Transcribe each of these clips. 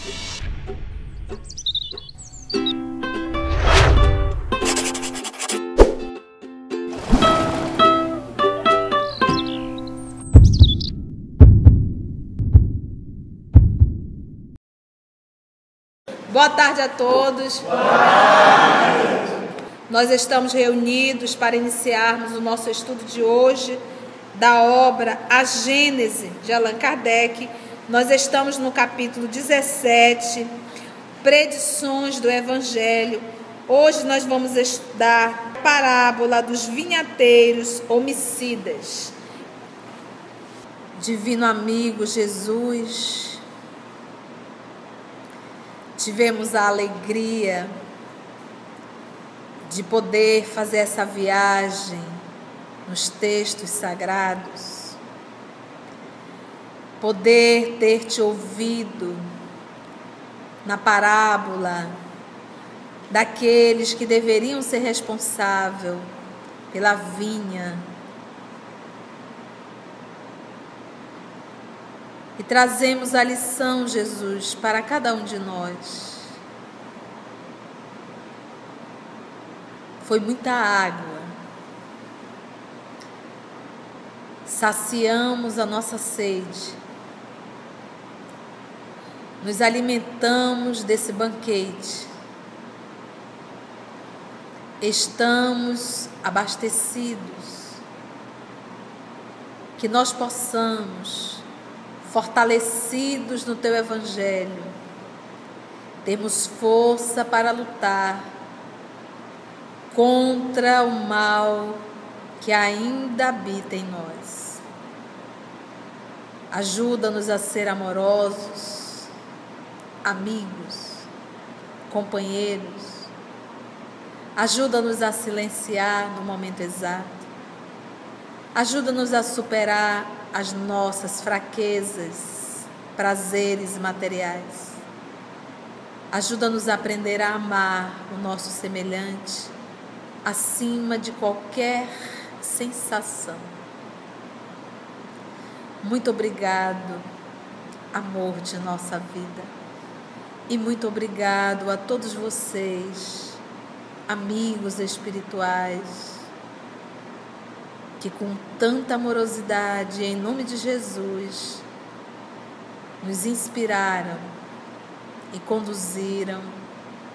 Boa tarde a todos. Boa tarde. Nós estamos reunidos para iniciarmos o nosso estudo de hoje da obra A Gênese, de Allan Kardec. Nós estamos no capítulo 17, Predições do Evangelho. Hoje nós vamos estudar a parábola dos vinhateiros homicidas. Divino amigo Jesus, tivemos a alegria de poder fazer essa viagem nos textos sagrados, poder ter te ouvido na parábola daqueles que deveriam ser responsáveis pela vinha e trazemos a lição, Jesus, para cada um de nós. Foi muita água. Saciamos a nossa sede. Nos alimentamos desse banquete. Estamos abastecidos. Que nós possamos, fortalecidos no Teu Evangelho, temos força para lutar contra o mal que ainda habita em nós. Ajuda-nos a ser amorosos, amigos, companheiros. Ajuda-nos a silenciar no momento exato. Ajuda-nos a superar as nossas fraquezas, prazeres materiais. Ajuda-nos a aprender a amar o nosso semelhante acima de qualquer sensação. Muito obrigado, amor de nossa vida. E muito obrigado a todos vocês, amigos espirituais, que com tanta amorosidade, em nome de Jesus, nos inspiraram e conduziram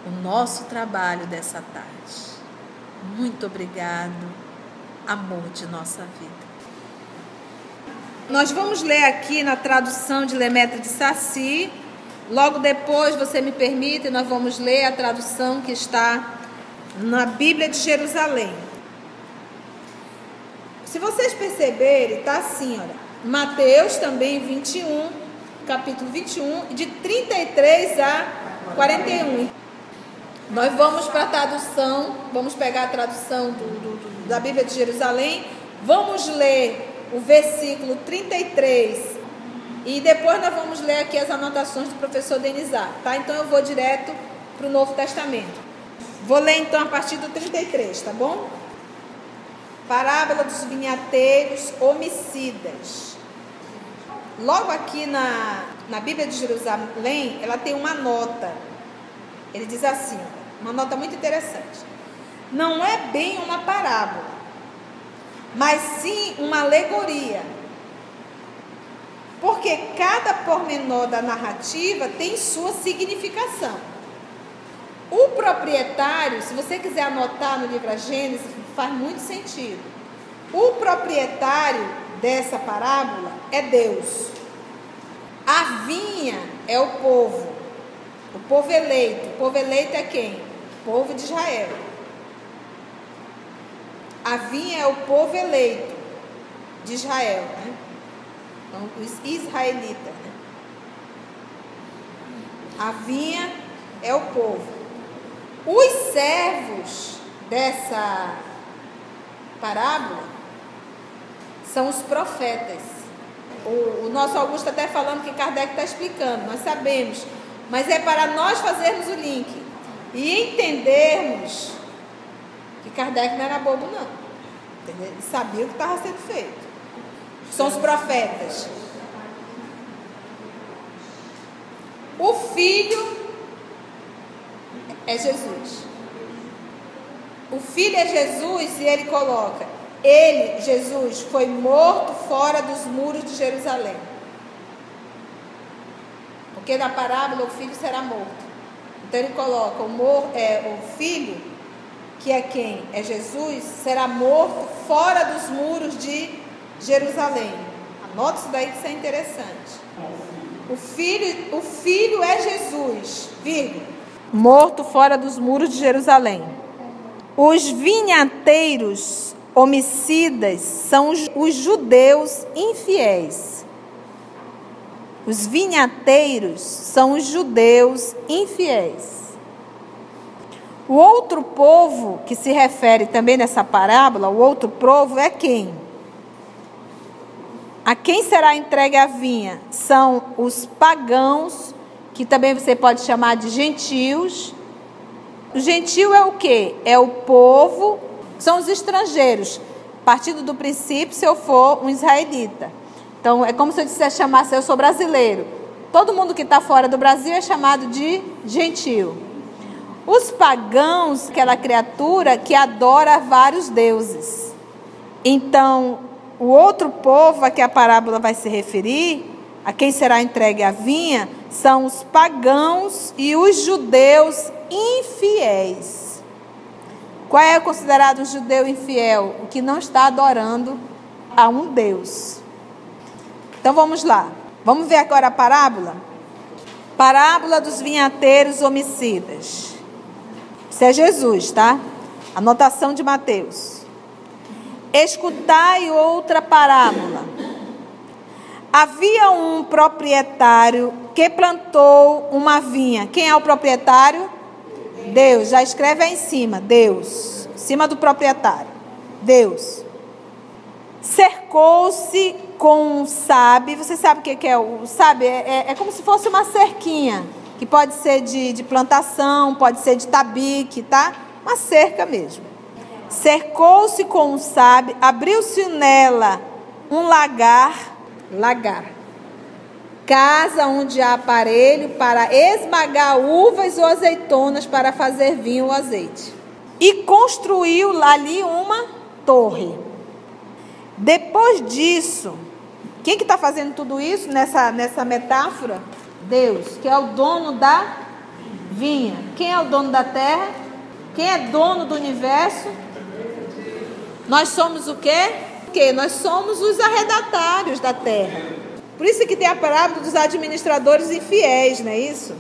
o nosso trabalho dessa tarde. Muito obrigado, amor de nossa vida. Nós vamos ler aqui na tradução de Lemaitre de Sacy. Logo depois, você me permite, nós vamos ler a tradução que está na Bíblia de Jerusalém. Se vocês perceberem, está assim, olha, Mateus também 21, capítulo 21, de 33 a 41. Nós vamos para a tradução, vamos pegar a tradução da Bíblia de Jerusalém, vamos ler o versículo 33 e depois nós vamos ler aqui as anotações do professor Denizar, tá? Então eu vou direto para o Novo Testamento. Vou ler então a partir do 33, tá bom? Parábola dos vinhateiros homicidas. Logo aqui na Bíblia de Jerusalém, ela tem uma nota. Ele diz assim, uma nota muito interessante. Não é bem uma parábola, mas sim uma alegoria. Porque cada pormenor da narrativa tem sua significação. O proprietário, se você quiser anotar no livro A Gênese, faz muito sentido. O proprietário dessa parábola é Deus. A vinha é o povo eleito. O povo eleito é quem? O povo de Israel. A vinha é o povo eleito de Israel, né? Então, os israelitas, né? A vinha é o povo. Os servos dessa parábola são os profetas. O nosso Augusto até falando que Kardec está explicando, nós sabemos, mas é para nós fazermos o link e entendermos que Kardec não era bobo não, entendeu? Ele sabia o que estava sendo feito. São os profetas. O Filho é Jesus. O Filho é Jesus, e ele coloca: ele, Jesus, foi morto fora dos muros de Jerusalém. Porque na parábola o filho será morto. Então ele coloca o filho, que é quem? É Jesus, será morto fora dos muros de Jerusalém. Anota isso daí, que isso é interessante. O filho é Jesus, vírgula, morto fora dos muros de Jerusalém. Os vinhateiros homicidas são os judeus infiéis. Os vinhateiros são os judeus infiéis. O outro povo que se refere também nessa parábola, o outro povo é quem? A quem será entregue a vinha? São os pagãos, que também você pode chamar de gentios. O gentio é o quê? É o povo, são os estrangeiros. Partindo do princípio, se eu for um israelita. Então, é como se eu chamasse, eu sou brasileiro. Todo mundo que está fora do Brasil é chamado de gentio. Os pagãos, aquela criatura que adora vários deuses. Então, o outro povo a que a parábola vai se referir, a quem será entregue a vinha, são os pagãos e os judeus infiéis. Qual é considerado um judeu infiel? O que não está adorando a um Deus. Então vamos lá. Vamos ver agora a parábola? Parábola dos vinhateiros homicidas. Isso é Jesus, tá? Anotação de Mateus. Escutai outra parábola. Havia um proprietário que plantou uma vinha. Quem é o proprietário? Deus. Já escreve aí em cima. Deus. Em cima do proprietário. Deus. Cercou-se com um sabe. Você sabe o que é o sabe? É como se fosse uma cerquinha. Que pode ser de plantação, pode ser de tabique, tá? Uma cerca mesmo. Cercou-se com um sabe, abriu-se nela um lagar, casa onde há aparelho para esmagar uvas ou azeitonas para fazer vinho ou azeite. E construiu ali uma torre. Depois disso, quem que está fazendo tudo isso nessa metáfora? Deus, que é o dono da vinha. Quem é o dono da terra? Quem é dono do universo? Nós somos o quê? Nós somos os arredatários da terra. Por isso que tem a parábola dos administradores infiéis, não é isso?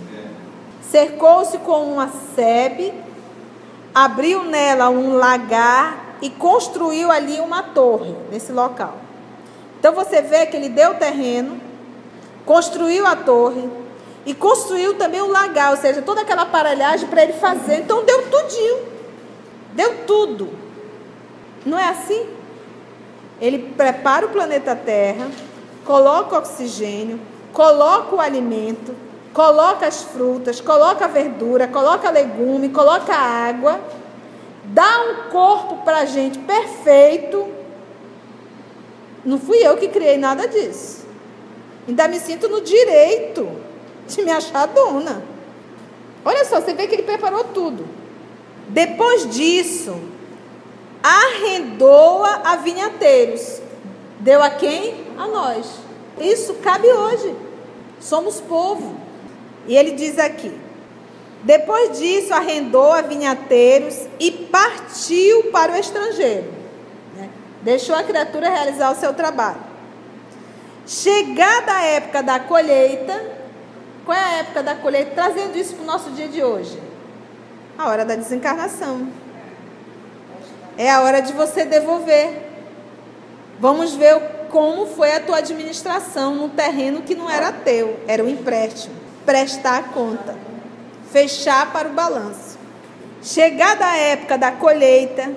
Cercou-se com uma sebe, abriu nela um lagar e construiu ali uma torre, nesse local. Então você vê que ele deu o terreno, construiu a torre e construiu também o lagar, ou seja, toda aquela aparelhagem para ele fazer. Então deu tudinho, deu tudo. Não é assim? Ele prepara o planeta Terra, coloca o oxigênio, coloca o alimento, coloca as frutas, coloca a verdura, coloca legume, coloca a água, dá um corpo para a gente perfeito. Não fui eu que criei nada disso. Ainda me sinto no direito de me achar dona. Olha só, você vê que ele preparou tudo. Depois disso, arrendou-a a vinhateiros. Deu a quem? A nós. Isso cabe hoje. Somos povo. E ele diz aqui: depois disso, arrendou a vinhateiros e partiu para o estrangeiro. Deixou a criatura realizar o seu trabalho. Chegada a época da colheita, qual é a época da colheita? Trazendo isso para o nosso dia de hoje. A hora da desencarnação. É a hora de você devolver. Vamos ver como foi a tua administração num terreno que não era teu, era um empréstimo. Prestar a conta. Fechar para o balanço. Chegada a época da colheita,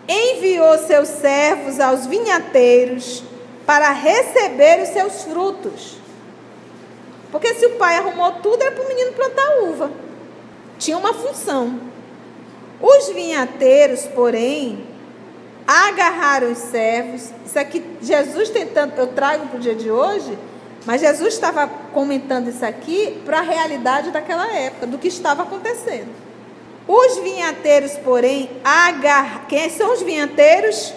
enviou seus servos aos vinhateiros para receber os seus frutos. Porque se o pai arrumou tudo, era para o menino plantar uva. Tinha uma função. Os vinhateiros, porém, agarraram os servos. Isso aqui, Jesus tentando, eu trago para o dia de hoje, Mas Jesus estava comentando isso aqui para a realidade daquela época, do que estava acontecendo. Os vinhateiros, porém, Quem são os vinhateiros?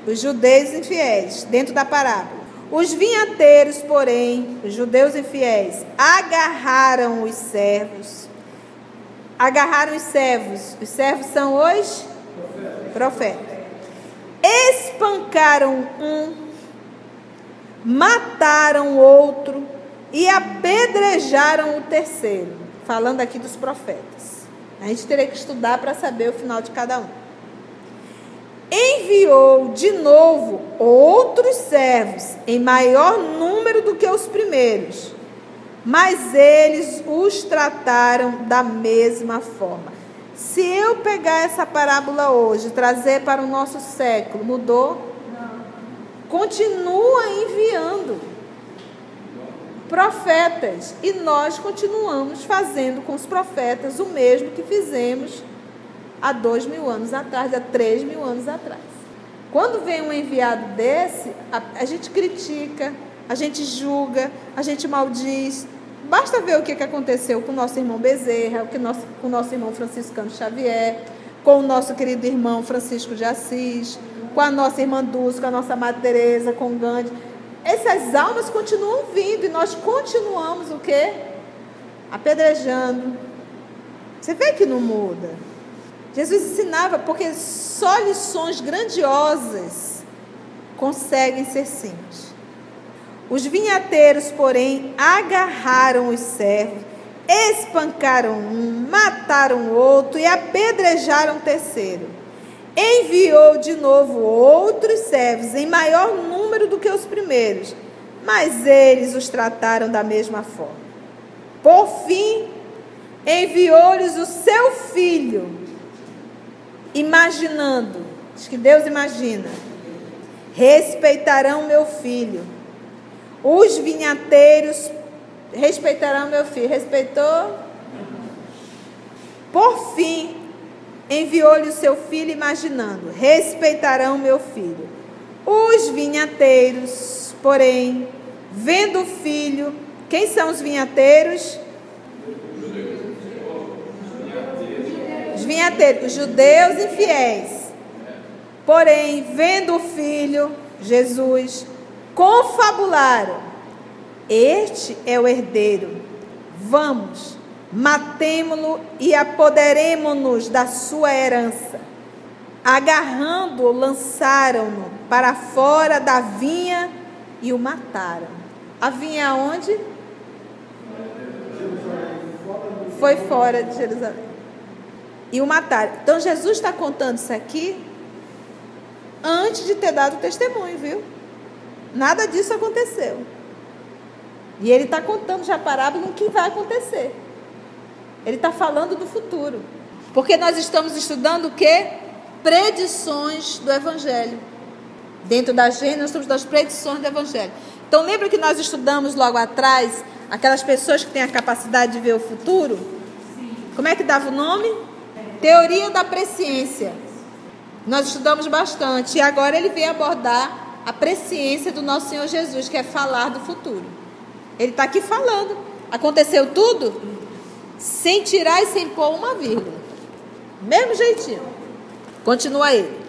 Os judeus infiéis, dentro da parábola. Os vinhateiros, porém, os judeus infiéis, agarraram os servos. Agarraram os servos. Os servos são os profetas. Espancaram um, mataram outro e apedrejaram o terceiro. Falando aqui dos profetas. A gente teria que estudar para saber o final de cada um. Enviou de novo outros servos, em maior número do que os primeiros, mas eles os trataram da mesma forma. Se eu pegar essa parábola hoje e trazer para o nosso século, mudou? Não. Continua enviando profetas, e nós continuamos fazendo com os profetas o mesmo que fizemos há 2.000 anos atrás, há 3.000 anos atrás. Quando vem um enviado desse, a gente critica, a gente julga, a gente maldiz. Basta ver o que aconteceu com o nosso irmão Bezerra, com o nosso irmão Franciscano Xavier, com o nosso querido irmão Francisco de Assis, com a nossa irmã Dulce, com a nossa Madre Teresa, com Gandhi. Essas almas continuam vindo e nós continuamos o quê? Apedrejando. Você vê que não muda. Jesus ensinava, porque só lições grandiosas conseguem ser simples. Os vinhateiros, porém, agarraram os servos, espancaram um, mataram o outro e apedrejaram o terceiro. Enviou de novo outros servos, em maior número do que os primeiros, mas eles os trataram da mesma forma. Por fim, enviou-lhes o seu filho, imaginando, diz que Deus imagina, respeitarão meu filho. Os vinhateiros respeitarão meu filho. Respeitou? Por fim, enviou-lhe o seu filho, imaginando, respeitarão meu filho. Os vinhateiros, porém, vendo o filho, quem são os vinhateiros? Os vinhateiros, os judeus infiéis. Porém, vendo o filho, Jesus, confabularam: este é o herdeiro, vamos, matemo-lo e apoderemo-nos da sua herança. Agarrando-o, lançaram-no para fora da vinha e o mataram. A vinha aonde? Foi fora de Jerusalém. E o mataram. Então Jesus está contando isso aqui antes de ter dado o testemunho, viu? Nada disso aconteceu. E ele está contando já a parábola do que vai acontecer. Ele está falando do futuro. Porque nós estamos estudando o quê? Predições do Evangelho. Dentro da Gênesis, nós estamos das predições do Evangelho. Então, lembra que nós estudamos logo atrás aquelas pessoas que têm a capacidade de ver o futuro? Sim. Como é que dava o nome? Teoria da presciência. Nós estudamos bastante. E agora ele vem abordar a presciência do nosso Senhor Jesus, que é falar do futuro. Ele está aqui falando. Aconteceu tudo sem tirar e sem pôr uma vírgula. Mesmo jeitinho. Continua ele.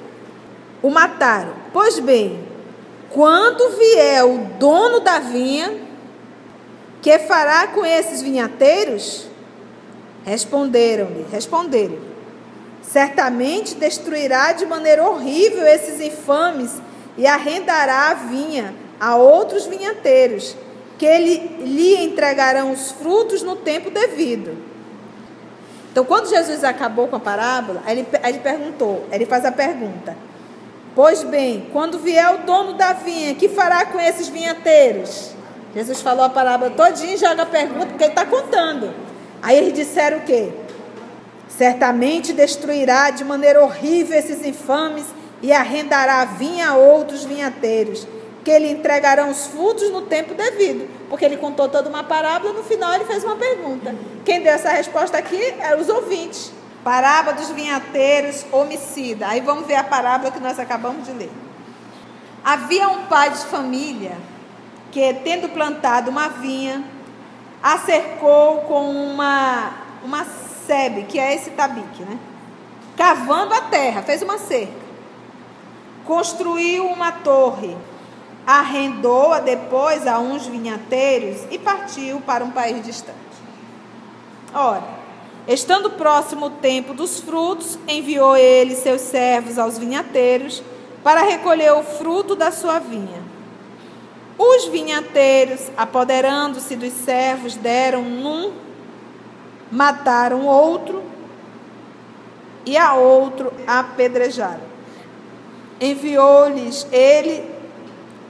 O mataram. Pois bem, quando vier o dono da vinha, que fará com esses vinhateiros? Responderam. Certamente destruirá de maneira horrível esses infames e arrendará a vinha a outros vinhateiros, que lhe entregarão os frutos no tempo devido. Então, quando Jesus acabou com a parábola, ele perguntou, ele faz a pergunta: pois bem, quando vier o dono da vinha, que fará com esses vinhateiros? Jesus falou a parábola todinha e joga a pergunta, porque ele está contando. Aí eles disseram o quê? Certamente destruirá de maneira horrível esses infames e arrendará a vinha a outros vinhateiros, que lhe entregarão os frutos no tempo devido. Porque ele contou toda uma parábola, no final ele fez uma pergunta. Quem deu essa resposta aqui eram os ouvintes. Parábola dos vinhateiros homicida. Aí vamos ver a parábola que nós acabamos de ler. Havia um pai de família que, tendo plantado uma vinha, a cercou com uma sebe, que é esse tabique, né? Cavando a terra, fez uma cerca. Construiu uma torre, arrendou-a depois a uns vinhateiros e partiu para um país distante. Ora, estando próximo o tempo dos frutos, enviou ele seus servos aos vinhateiros para recolher o fruto da sua vinha. Os vinhateiros, apoderando-se dos servos, deram num, mataram outro e a outro apedrejaram. Enviou-lhes ele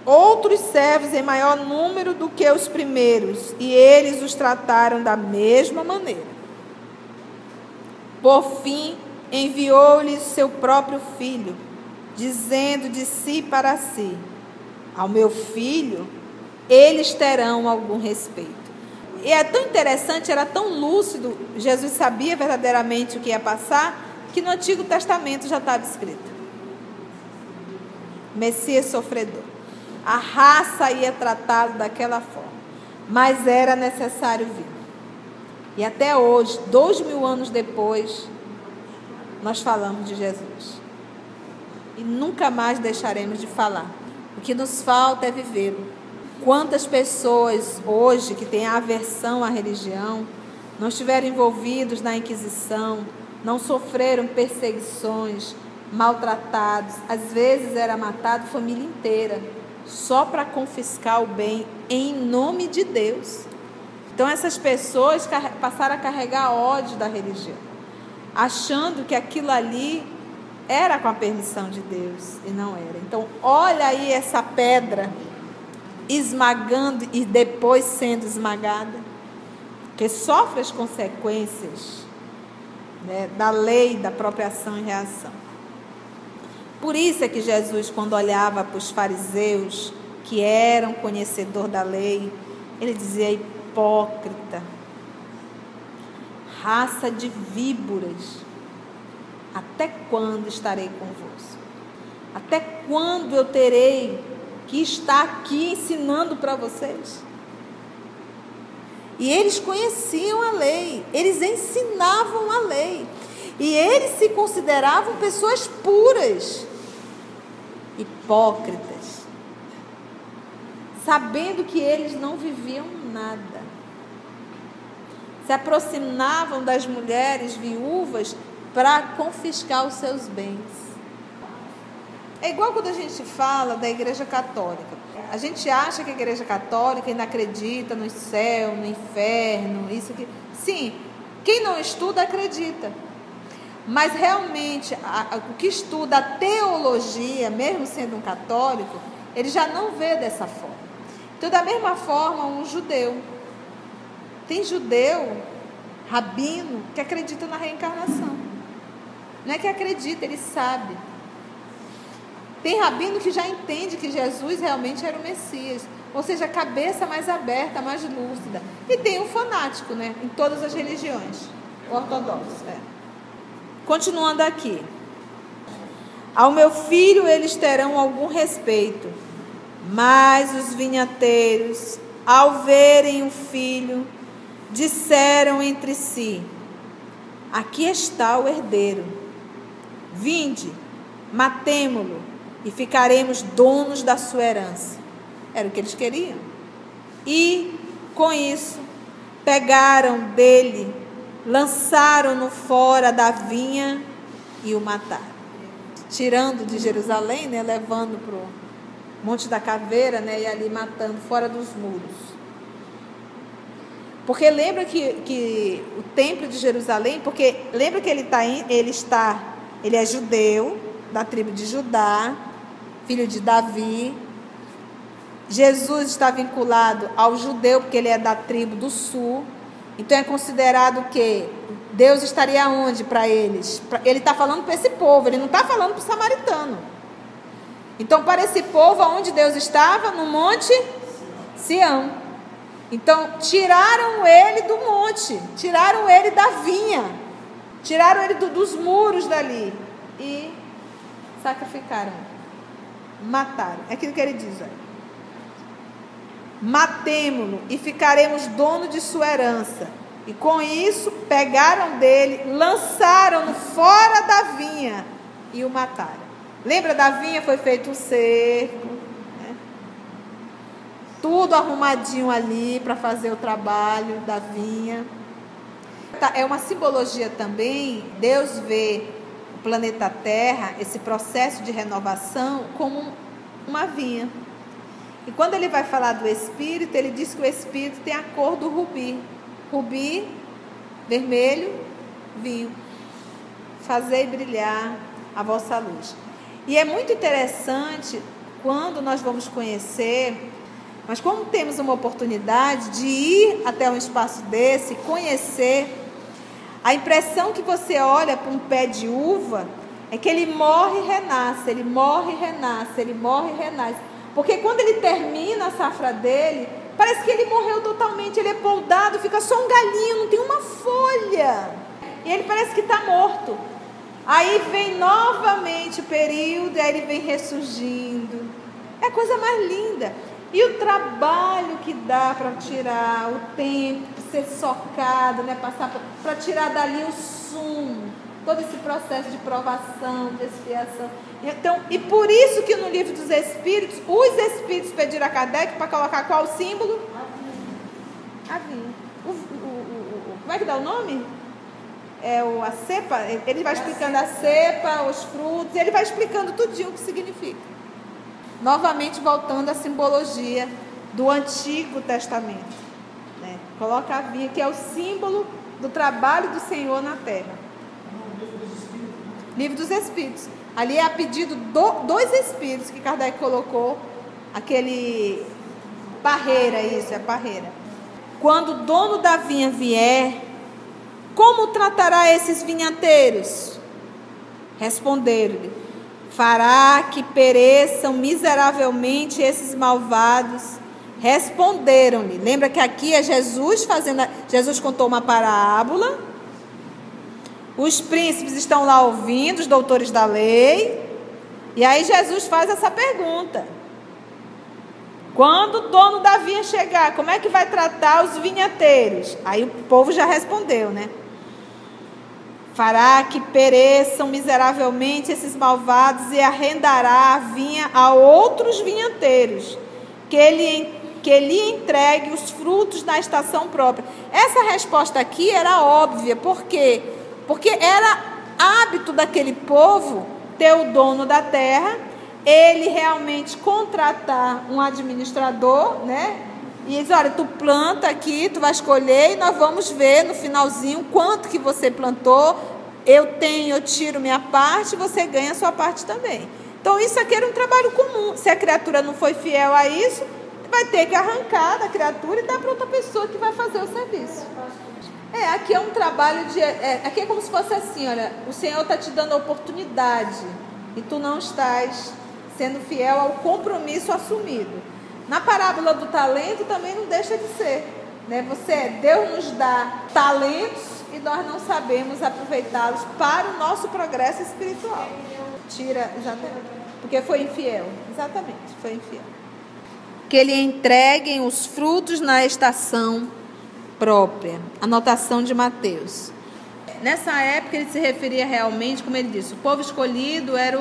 outros servos em maior número do que os primeiros, e eles os trataram da mesma maneira. Por fim, enviou-lhes seu próprio filho, dizendo de si para si: ao meu filho, eles terão algum respeito. E é tão interessante, era tão lúcido, Jesus sabia verdadeiramente o que ia passar, que no Antigo Testamento já estava escrito. Messias sofredor. A raça ia tratá-lo daquela forma, mas era necessário vir. E até hoje, 2000 anos depois, nós falamos de Jesus. E nunca mais deixaremos de falar. O que nos falta é vivê-lo. Quantas pessoas hoje que têm aversão à religião não estiveram envolvidos na Inquisição, não sofreram perseguições, maltratados, às vezes era matado família inteira, só para confiscar o bem em nome de Deus. Então essas pessoas passaram a carregar ódio da religião, achando que aquilo ali era com a permissão de Deus, e não era. Então olha aí essa pedra esmagando e depois sendo esmagada, que sofre as consequências, né, da lei, da própria ação e reação. Por isso é que Jesus, quando olhava para os fariseus, que eram conhecedor da lei, ele dizia: hipócrita, raça de víboras, até quando estarei convosco? Até quando eu terei que estar aqui ensinando para vocês? E eles conheciam a lei, eles ensinavam a lei, e eles se consideravam pessoas puras. Hipócritas, sabendo que eles não viviam nada, se aproximavam das mulheres viúvas para confiscar os seus bens. É igual quando a gente fala da Igreja Católica. A gente acha que a Igreja Católica ainda acredita no céu, no inferno, isso que... Sim, quem não estuda acredita. Mas realmente, o que estuda a teologia, mesmo sendo um católico, ele já não vê dessa forma. Então, da mesma forma, um judeu. Tem judeu, rabino, que acredita na reencarnação. Não é que acredita, ele sabe. Tem rabino que já entende que Jesus realmente era o Messias. Ou seja, a cabeça mais aberta, mais lúcida. E tem um fanático, né? Em todas as religiões. O ortodoxo, Continuando aqui. Ao meu filho eles terão algum respeito, mas os vinhateiros, ao verem o filho, disseram entre si: aqui está o herdeiro. Vinde, matemo-lo e ficaremos donos da sua herança. Era o que eles queriam. E, com isso, pegaram dele, lançaram-no fora da vinha e o mataram. Tirando de Jerusalém, né, levando para o Monte da Caveira, né, e ali matando fora dos muros. Porque lembra que o templo de Jerusalém, porque lembra que ele é judeu, da tribo de Judá, filho de Davi. Jesus está vinculado ao judeu, porque ele é da tribo do sul. Então é considerado que Deus estaria onde para eles? Ele está falando para esse povo, ele não está falando para o samaritano. Então, para esse povo, onde Deus estava? No monte Sião. Então, tiraram ele do monte, tiraram ele da vinha, tiraram ele dos muros dali e sacrificaram, mataram. É aquilo que ele diz, olha. matemo-lo e ficaremos dono de sua herança. E com isso pegaram dele, lançaram-no fora da vinha e o mataram. Lembra da vinha? Foi feito um cerco, né? Tudo arrumadinho ali para fazer o trabalho da vinha. É uma simbologia também. Deus vê o planeta Terra, esse processo de renovação, como uma vinha. E quando ele vai falar do Espírito, ele diz que o Espírito tem a cor do rubi. Rubi, vermelho, vinho. Fazei brilhar a vossa luz. E é muito interessante quando nós vamos conhecer, mas como temos uma oportunidade de ir até um espaço desse, conhecer, a impressão que você olha para um pé de uva é que ele morre e renasce, ele morre e renasce, ele morre e renasce. Porque quando ele termina a safra dele, parece que ele morreu totalmente, ele é poldado, fica só um galinho, não tem uma folha. E ele parece que está morto. Aí vem novamente o período, e aí ele vem ressurgindo. É a coisa mais linda. E o trabalho que dá para tirar, o tempo, ser socado, né, passar para tirar dali o sumo, todo esse processo de provação, de expiação. Então, e por isso que no livro dos Espíritos, os Espíritos pediram a Kardec para colocar qual símbolo? A vinha. Como é que dá o nome? A cepa. Ele vai explicando a cepa, os frutos, ele vai explicando tudinho o que significa. Novamente voltando à simbologia do Antigo Testamento, né? Coloca a vinha, que é o símbolo do trabalho do Senhor na terra. Livro dos Espíritos. Ali é a pedido dos Espíritos que Kardec colocou aquele parreira, isso, é parreira. Quando o dono da vinha vier, como tratará esses vinhateiros? Responderam-lhe: fará que pereçam miseravelmente esses malvados. Responderam-lhe. Lembra que aqui é Jesus fazendo. Jesus contou uma parábola. Os príncipes estão lá ouvindo, os doutores da lei. E aí Jesus faz essa pergunta: quando o dono da vinha chegar, como é que vai tratar os vinhateiros? Aí o povo já respondeu, né? Fará que pereçam miseravelmente esses malvados e arrendará a vinha a outros vinhateiros, que lhe entregue os frutos na estação própria. Essa resposta aqui era óbvia. Por quê? Porque era hábito daquele povo ter o dono da terra, ele realmente contratar um administrador, né? E diz: olha, tu planta aqui, tu vai escolher e nós vamos ver no finalzinho quanto que você plantou. Eu tiro minha parte, você ganha a sua parte também. Então isso aqui era um trabalho comum. Se a criatura não foi fiel a isso, vai ter que arrancar da criatura e dar para outra pessoa que vai fazer o serviço. Aqui é um trabalho de... aqui é como se fosse assim, olha, o Senhor está te dando a oportunidade e tu não estás sendo fiel ao compromisso assumido. Na parábola do talento também não deixa de ser, né? Deus nos dá talentos e nós não sabemos aproveitá-los para o nosso progresso espiritual. Exatamente, porque foi infiel. Exatamente, foi infiel. Que lhe entreguem os frutos na estação própria. Anotação de Mateus. Nessa época ele se referia realmente, como ele disse, o povo escolhido era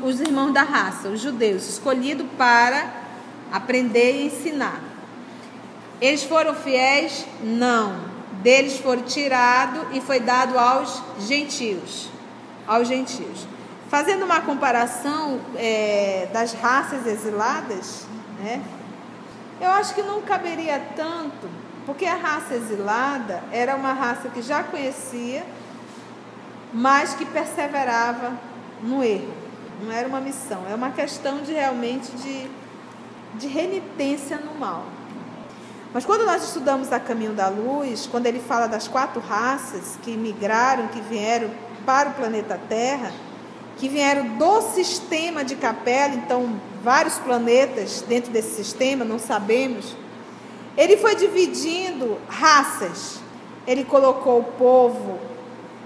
os irmãos da raça, os judeus, escolhidos para aprender e ensinar. Eles foram fiéis? Não. Deles foram tirados e foi dado aos gentios. Fazendo uma comparação das raças exiladas, né? Eu acho que não caberia tanto, porque a raça exilada era uma raça que já conhecia, mas que perseverava no erro. Não era uma missão, é uma questão de realmente de renitência no mal. Mas quando nós estudamos A Caminho da Luz, quando ele fala das 4 raças que migraram, que vieram para o planeta Terra, que vieram do sistema de Capela, então vários planetas dentro desse sistema, não sabemos, ele foi dividindo raças. Ele colocou o povo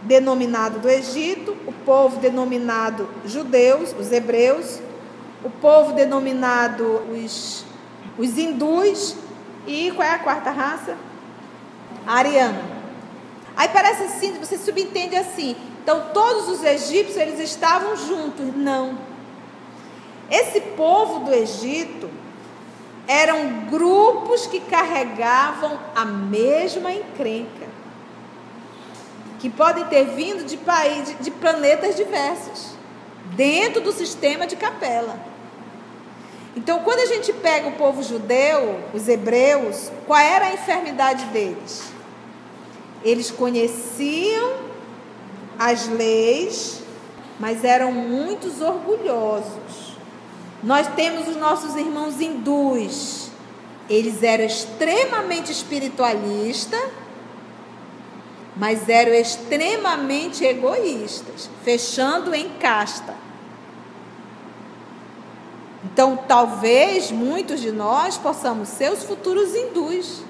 denominado do Egito, o povo denominado judeus, os hebreus, o povo denominado os hindus. E qual é a quarta raça? A ariana. Aí parece assim, você subentende assim, então todos os egípcios eles estavam juntos. Não. Esse povo do Egito eram grupos que carregavam a mesma encrenca, que podem ter vindo de planetas diversos, dentro do sistema de Capela. Então, quando a gente pega o povo judeu, os hebreus, qual era a enfermidade deles? Eles conheciam as leis, mas eram muito orgulhosos. Nós temos os nossos irmãos hindus. Eles eram extremamente espiritualistas, mas eram extremamente egoístas, fechando em casta. Então, talvez muitos de nós possamos ser os futuros hindus,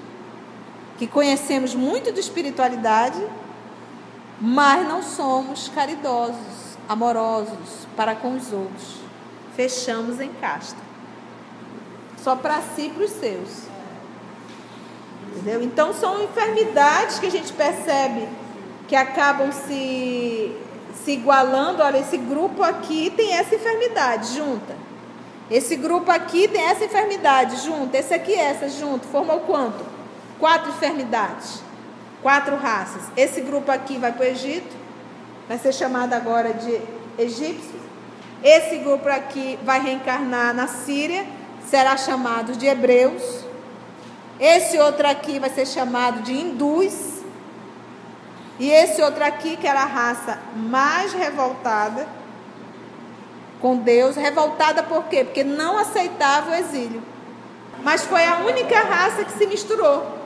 que conhecemos muito de espiritualidade, mas não somos caridosos, amorosos para com os outros. Fechamos em casta. Só para si e para os seus. Entendeu? Então, são enfermidades que a gente percebe que acabam se igualando. Olha, esse grupo aqui tem essa enfermidade, junta. Esse grupo aqui tem essa enfermidade, junta. Esse aqui, essa, junto. Formou quanto? 4 enfermidades. 4 raças. Esse grupo aqui vai para o Egito. Vai ser chamado agora de egípcio. Esse grupo aqui vai reencarnar na Síria. Será chamado de hebreus. Esse outro aqui vai ser chamado de hindus. E esse outro aqui, que era a raça mais revoltada com Deus. Revoltada por quê? Porque não aceitava o exílio. Mas foi a única raça que se misturou,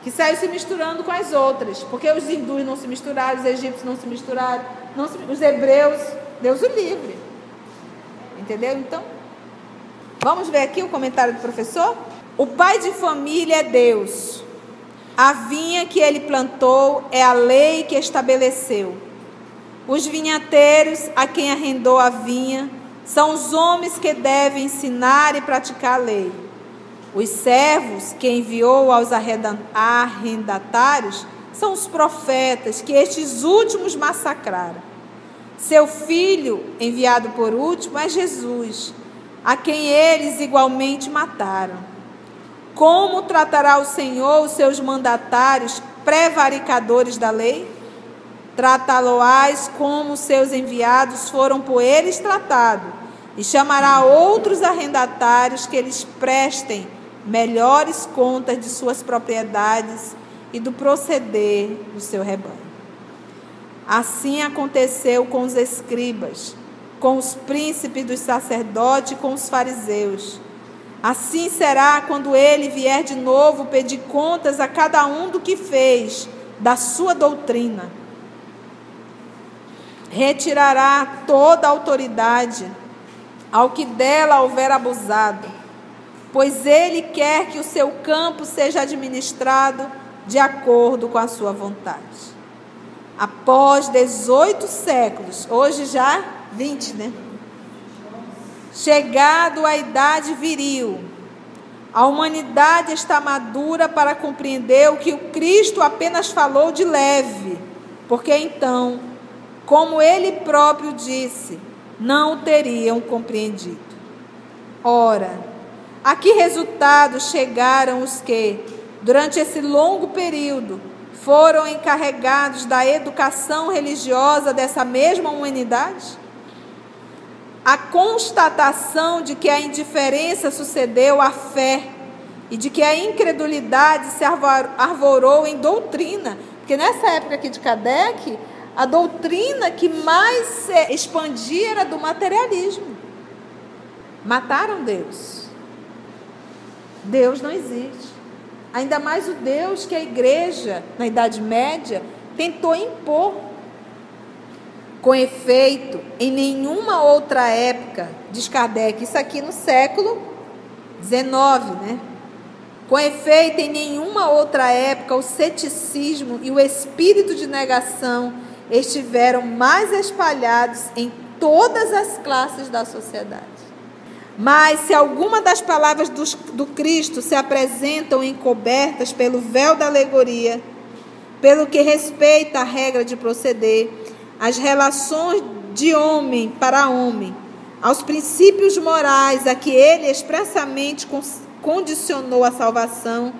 que saiu se misturando com as outras. Porque os hindus não se misturaram, os egípcios não se misturaram, os hebreus, Deus o livre. Entendeu? Então, vamos ver aqui o comentário do professor? O pai de família é Deus. A vinha que ele plantou é a lei que estabeleceu. Os vinhateiros a quem arrendou a vinha são os homens que devem ensinar e praticar a lei. Os servos que enviou aos arrendatários são os profetas que estes últimos massacraram. Seu filho, enviado por último, é Jesus, a quem eles igualmente mataram. Como tratará o Senhor os seus mandatários prevaricadores da lei? Tratá-lo-ás como seus enviados foram por eles tratados, e chamará outros arrendatários que eles prestem melhores contas de suas propriedades e do proceder do seu rebanho. Assim aconteceu com os escribas, com os príncipes dos sacerdotes e com os fariseus. Assim será quando ele vier de novo pedir contas a cada um do que fez, da sua doutrina. Retirará toda a autoridade ao que dela houver abusado, pois ele quer que o seu campo seja administrado de acordo com a sua vontade. Após 18 séculos, hoje já 20, né? Chegado à idade viril, a humanidade está madura para compreender o que o Cristo apenas falou de leve, porque então, como ele próprio disse, não o teriam compreendido. Ora, a que resultado chegaram os que, durante esse longo período, foram encarregados da educação religiosa dessa mesma humanidade? A constatação de que a indiferença sucedeu à fé e de que a incredulidade se arvorou em doutrina, porque nessa época aqui de Kardec, a doutrina que mais se expandia era do materialismo. Mataram Deus. Deus não existe. Ainda mais o Deus que a igreja, na Idade Média, tentou impor. Com efeito, em nenhuma outra época, diz Kardec, isso aqui no século XIX, né? Com efeito, em nenhuma outra época, o ceticismo e o espírito de negação estiveram mais espalhados em todas as classes da sociedade. Mas se alguma das palavras do Cristo se apresentam encobertas pelo véu da alegoria, pelo que respeita à regra de proceder, às relações de homem para homem, aos princípios morais a que ele expressamente condicionou a salvação,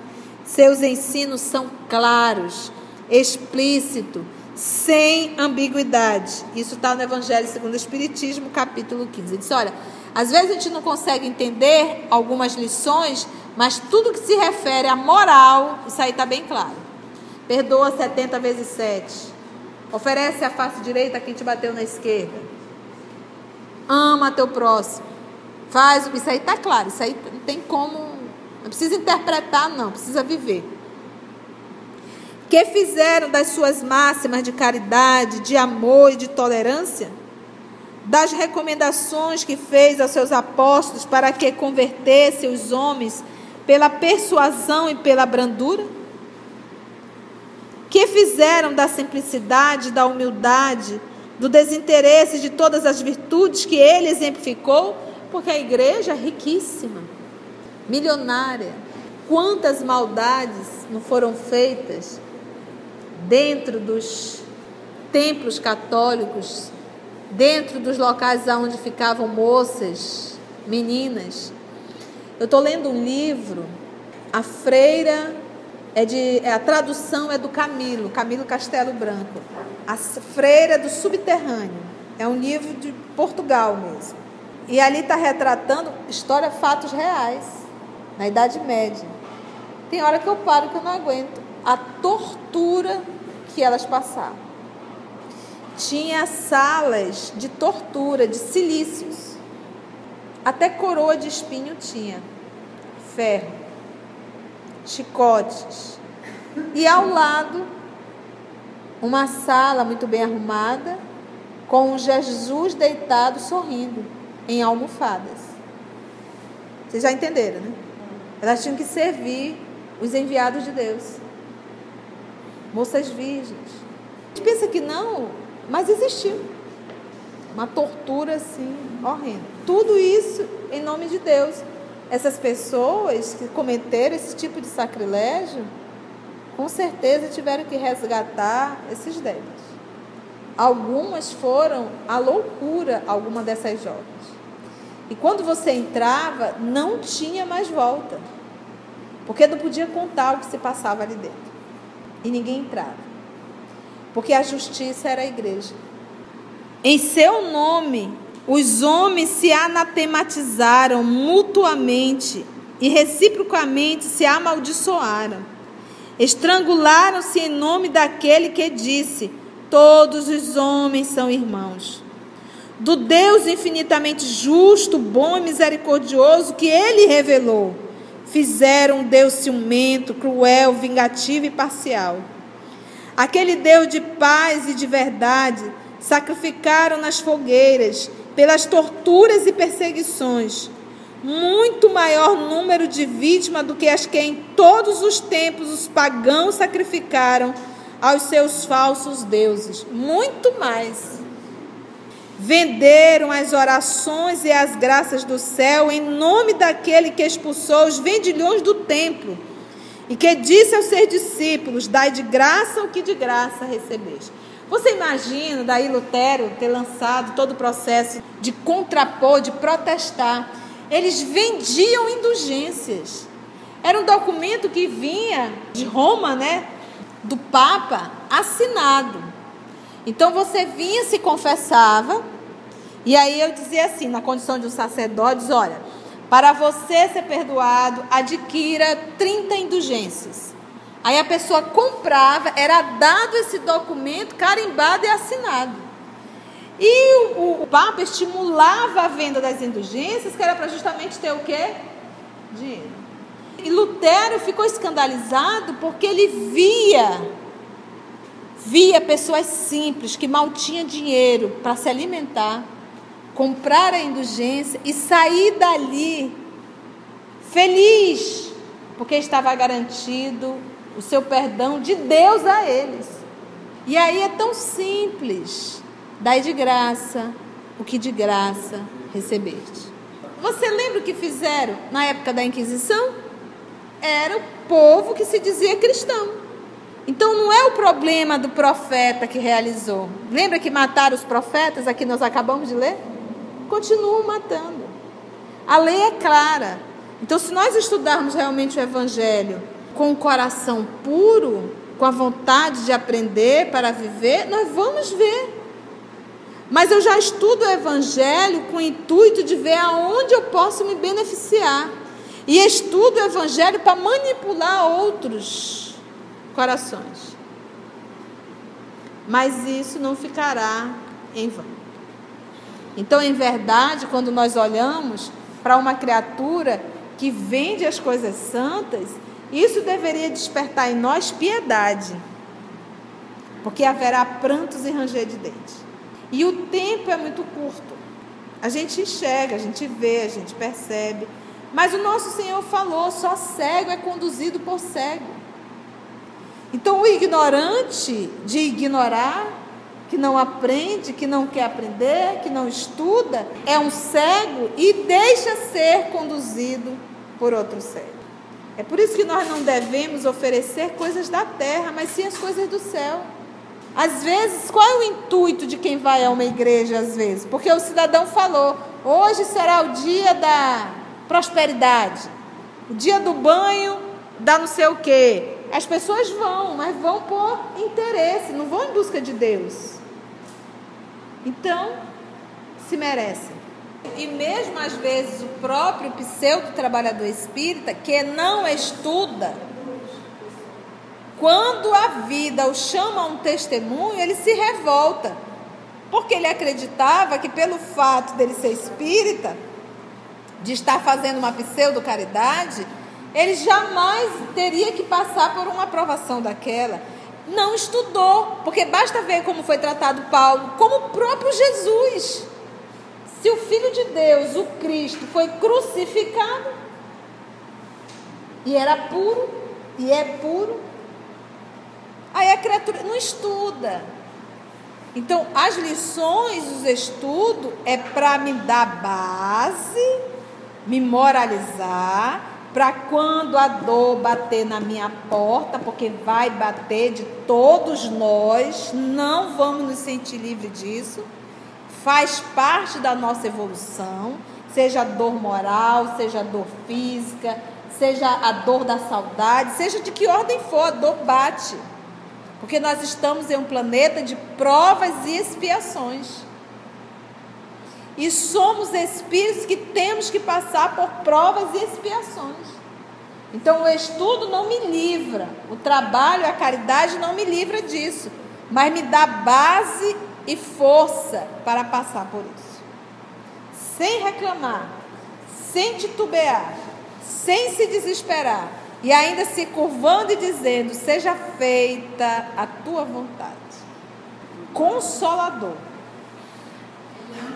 seus ensinos são claros, explícitos, sem ambiguidade. Isso está no Evangelho segundo o Espiritismo, capítulo 15. Ele diz, olha, às vezes a gente não consegue entender algumas lições, mas tudo que se refere à moral, isso aí está bem claro. Perdoa 70 vezes 7. Oferece a face direita a quem te bateu na esquerda. Ama teu próximo. Isso aí está claro. Isso aí não tem como, não precisa interpretar, não, precisa viver. Que fizeram das suas máximas de caridade, de amor e de tolerância, das recomendações que fez aos seus apóstolos para que convertessem os homens pela persuasão e pela brandura? Que fizeram da simplicidade, da humildade, do desinteresse de todas as virtudes que ele exemplificou? Porque a igreja é riquíssima, milionária. Quantas maldades não foram feitas dentro dos templos católicos, dentro dos locais onde ficavam moças, meninas. Eu estou lendo um livro, a freira, a tradução é do Camilo Castelo Branco, a freira do subterrâneo, é um livro de Portugal mesmo, e ali está retratando história, fatos reais, na Idade Média. Tem hora que eu paro que eu não aguento, a tortura que elas passavam. Tinha salas de tortura, de cilícios, até coroa de espinho tinha, ferro, chicotes, e ao lado uma sala muito bem arrumada com um Jesus deitado sorrindo em almofadas. Vocês já entenderam, né? Elas tinham que servir os enviados de Deus, moças virgens. A gente pensa que não, mas existiu uma tortura assim horrenda. Tudo isso em nome de Deus. Essas pessoas que cometeram esse tipo de sacrilégio, com certeza tiveram que resgatar esses débitos. Algumas foram à loucura, alguma dessas jovens. E quando você entrava, não tinha mais volta. Porque não podia contar o que se passava ali dentro. E ninguém entrava. Porque a justiça era a igreja. Em seu nome, os homens se anatematizaram mutuamente e reciprocamente se amaldiçoaram. Estrangularam-se em nome daquele que disse: todos os homens são irmãos. Do Deus infinitamente justo, bom e misericordioso que ele revelou, fizeram um Deus ciumento, cruel, vingativo e parcial. Aquele Deus de paz e de verdade sacrificaram nas fogueiras, pelas torturas e perseguições, muito maior número de vítimas do que as que em todos os tempos os pagãos sacrificaram aos seus falsos deuses. Muito mais. Venderam as orações e as graças do céu em nome daquele que expulsou os vendilhões do templo e que disse aos seus discípulos: dai de graça o que de graça recebeste. Você imagina daí Lutero ter lançado todo o processo de contrapor, de protestar. Eles vendiam indulgências. Era um documento que vinha de Roma, né, do Papa, assinado. Então você vinha, se confessava, e aí eu dizia assim, na condição de um sacerdote, diz, olha, para você ser perdoado, adquira 30 indulgências. Aí a pessoa comprava, era dado esse documento, carimbado e assinado. E o Papa estimulava a venda das indulgências, que era para justamente ter o quê? Dinheiro. E Lutero ficou escandalizado porque ele via pessoas simples, que mal tinham dinheiro para se alimentar, comprar a indulgência e sair dali feliz, porque estava garantido o seu perdão de Deus a eles. E aí é tão simples. Dai de graça o que de graça recebeste. Você lembra o que fizeram na época da Inquisição? Era o povo que se dizia cristão. Então não é o problema do profeta que realizou. Lembra que mataram os profetas, aqui nós acabamos de ler? Continuam matando. A lei é clara. Então, se nós estudarmos realmente o Evangelho com o coração puro, com a vontade de aprender para viver, nós vamos ver. Mas eu já estudo o Evangelho com o intuito de ver aonde eu posso me beneficiar. E estudo o Evangelho para manipular outros corações. Mas isso não ficará em vão. Então, em verdade, quando nós olhamos para uma criatura que vende as coisas santas, isso deveria despertar em nós piedade, porque haverá prantos e ranger de dentes. E o tempo é muito curto. A gente enxerga, a gente vê, a gente percebe. Mas o nosso Senhor falou, só cego é conduzido por cego. Então o ignorante de ignorar, que não aprende, que não quer aprender, que não estuda, é um cego e deixa ser conduzido por outro cego. É por isso que nós não devemos oferecer coisas da terra, mas sim as coisas do céu. Às vezes, qual é o intuito de quem vai a uma igreja às vezes? Porque o cidadão falou, hoje será o dia da prosperidade, o dia do banho da não sei o quê. As pessoas vão, mas vão por interesse, não vão em busca de Deus. Então, se merecem. E mesmo às vezes o próprio pseudo-trabalhador espírita, que não estuda, quando a vida o chama a um testemunho, ele se revolta. Porque ele acreditava que pelo fato dele ser espírita, de estar fazendo uma pseudo-caridade, ele jamais teria que passar por uma aprovação daquela. Não estudou, porque basta ver como foi tratado Paulo, como o próprio Jesus. Se o Filho de Deus, o Cristo, foi crucificado, e era puro, e é puro, aí a criatura não estuda. Então, as lições, os estudos, é para me dar base, me moralizar, para quando a dor bater na minha porta, porque vai bater de todos nós, não vamos nos sentir livres disso, faz parte da nossa evolução, seja a dor moral, seja a dor física, seja a dor da saudade, seja de que ordem for, a dor bate. Porque nós estamos em um planeta de provas e expiações. E somos espíritos que temos que passar por provas e expiações. Então o estudo não me livra, o trabalho, a caridade não me livra disso, mas me dá base e força para passar por isso. Sem reclamar, sem titubear, sem se desesperar, e ainda se curvando e dizendo, seja feita a tua vontade. Consolador.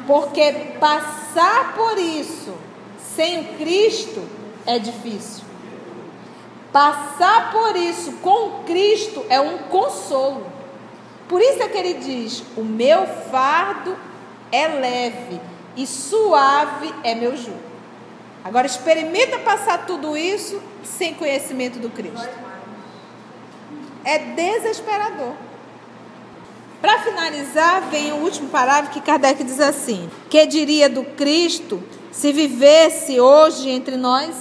Porque passar por isso sem o Cristo é difícil. Passar por isso com o Cristo é um consolo. Por isso é que ele diz, o meu fardo é leve e suave é meu jugo. Agora experimenta passar tudo isso sem conhecimento do Cristo. É desesperador. Para finalizar, vem o último parágrafo que Kardec diz assim: que diria do Cristo se vivesse hoje entre nós?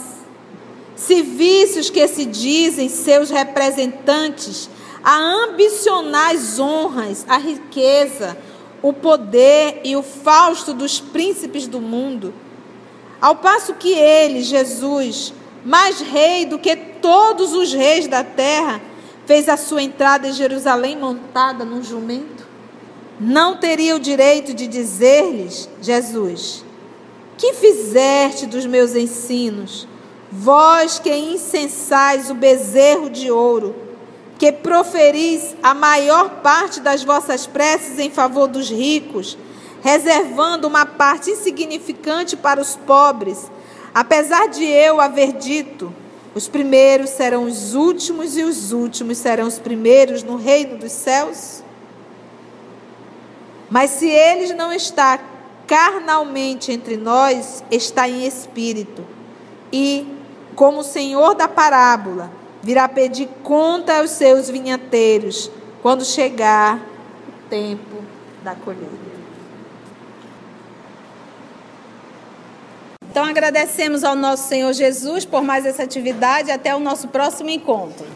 Se visse os que se dizem seus representantes a ambicionar as honras, a riqueza, o poder e o fausto dos príncipes do mundo, ao passo que ele, Jesus, mais rei do que todos os reis da terra, fez a sua entrada em Jerusalém montada num jumento, não teria o direito de dizer-lhes, Jesus, que fizeste dos meus ensinos, vós que incensais o bezerro de ouro, que proferis a maior parte das vossas preces em favor dos ricos, reservando uma parte insignificante para os pobres, apesar de eu haver dito, os primeiros serão os últimos e os últimos serão os primeiros no reino dos céus? Mas se eles não está carnalmente entre nós está em espírito, e, como o Senhor da parábola, virá pedir conta aos seus vinhateiros quando chegar o tempo da colheita. Então agradecemos ao nosso Senhor Jesus por mais essa atividade. Até o nosso próximo encontro.